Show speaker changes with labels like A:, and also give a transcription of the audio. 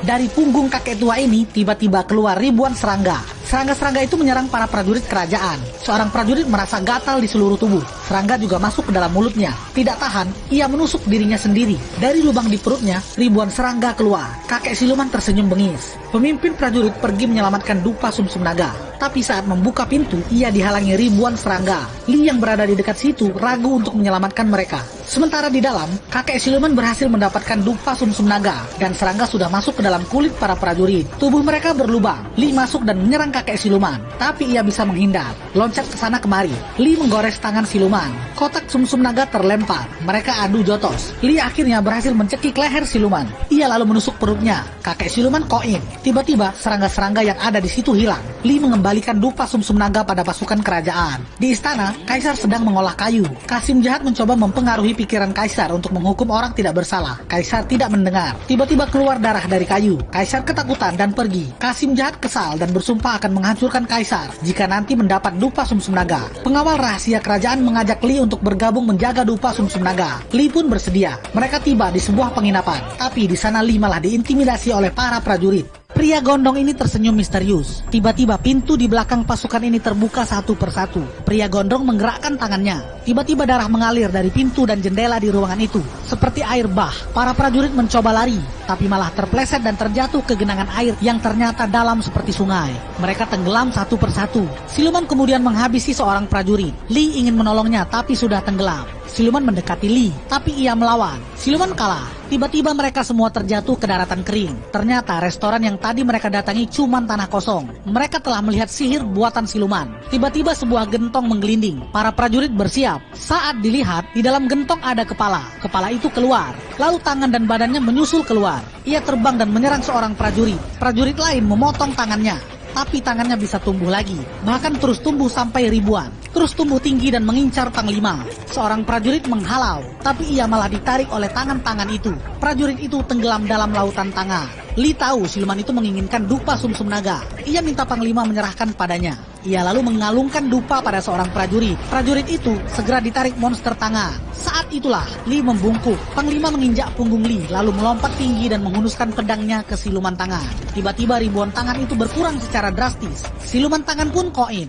A: Dari punggung kakek tua ini tiba-tiba keluar ribuan serangga. Serangga-serangga itu menyerang para prajurit kerajaan. Seorang prajurit merasa gatal di seluruh tubuh. Serangga juga masuk ke dalam mulutnya. Tidak tahan, ia menusuk dirinya sendiri. Dari lubang di perutnya, ribuan serangga keluar. Kakek siluman tersenyum bengis. Pemimpin prajurit pergi menyelamatkan dupa sumsum naga. Tapi saat membuka pintu, ia dihalangi ribuan serangga. Lee yang berada di dekat situ ragu untuk menyelamatkan mereka. Sementara di dalam, kakek siluman berhasil mendapatkan dupa sumsum naga. Dan serangga sudah masuk ke dalam kulit para prajurit. Tubuh mereka berlubang. Lee masuk dan menyerang kakek siluman. Tapi ia bisa menghindar. Loncat ke sana kemari. Lee menggores tangan siluman. Kotak sumsum naga terlempar. Mereka adu jotos. Lee akhirnya berhasil mencekik leher siluman. Ia lalu menusuk perutnya. Kakek siluman koin. Tiba-tiba serangga-serangga yang ada di situ hilang. Lee mengembalikan dupa sumsum naga pada pasukan kerajaan. Di istana, kaisar sedang mengolah kayu. Kasim jahat mencoba mempengaruhi pikiran kaisar untuk menghukum orang tidak bersalah. Kaisar tidak mendengar. Tiba-tiba keluar darah dari kayu. Kaisar ketakutan dan pergi. Kasim jahat kesal dan bersumpah akan menghancurkan kaisar jika nanti mendapat dupa sumsum naga. Pengawal rahasia kerajaan mengajak Lee untuk bergabung menjaga dupa sumsum naga. Lee pun bersedia. Mereka tiba di sebuah penginapan. Tapi di sana Lee malah diintimidasi oleh para prajurit. Pria gondong ini tersenyum misterius. Tiba-tiba pintu di belakang pasukan ini terbuka satu persatu. Pria gondong menggerakkan tangannya. Tiba-tiba darah mengalir dari pintu dan jendela di ruangan itu. Seperti air bah. Para prajurit mencoba lari, tapi malah terpleset dan terjatuh ke genangan air yang ternyata dalam seperti sungai. Mereka tenggelam satu persatu. Siluman kemudian menghabisi seorang prajurit. Lee ingin menolongnya tapi sudah tenggelam. Siluman mendekati Lee, tapi ia melawan. Siluman kalah. Tiba-tiba mereka semua terjatuh ke daratan kering. Ternyata restoran yang tadi mereka datangi cuma tanah kosong. Mereka telah melihat sihir buatan siluman. Tiba-tiba sebuah gentong menggelinding. Para prajurit bersiap. Saat dilihat, di dalam gentong ada kepala. Kepala itu keluar. Lalu tangan dan badannya menyusul keluar. Ia terbang dan menyerang seorang prajurit. Prajurit lain memotong tangannya. Tapi tangannya bisa tumbuh lagi, bahkan terus tumbuh sampai ribuan. Terus tumbuh tinggi dan mengincar panglima. Seorang prajurit menghalau, tapi ia malah ditarik oleh tangan-tangan itu. Prajurit itu tenggelam dalam lautan tangan. Lee tahu siluman itu menginginkan dupa sumsum naga. Ia minta panglima menyerahkan padanya. Ia lalu mengalungkan dupa pada seorang prajurit. Prajurit itu segera ditarik monster tangan. Saat itulah Lee membungkuk. Panglima menginjak punggung Lee, lalu melompat tinggi dan menghunuskan pedangnya ke siluman tangan. Tiba-tiba ribuan tangan itu berkurang secara drastis. Siluman tangan pun koin.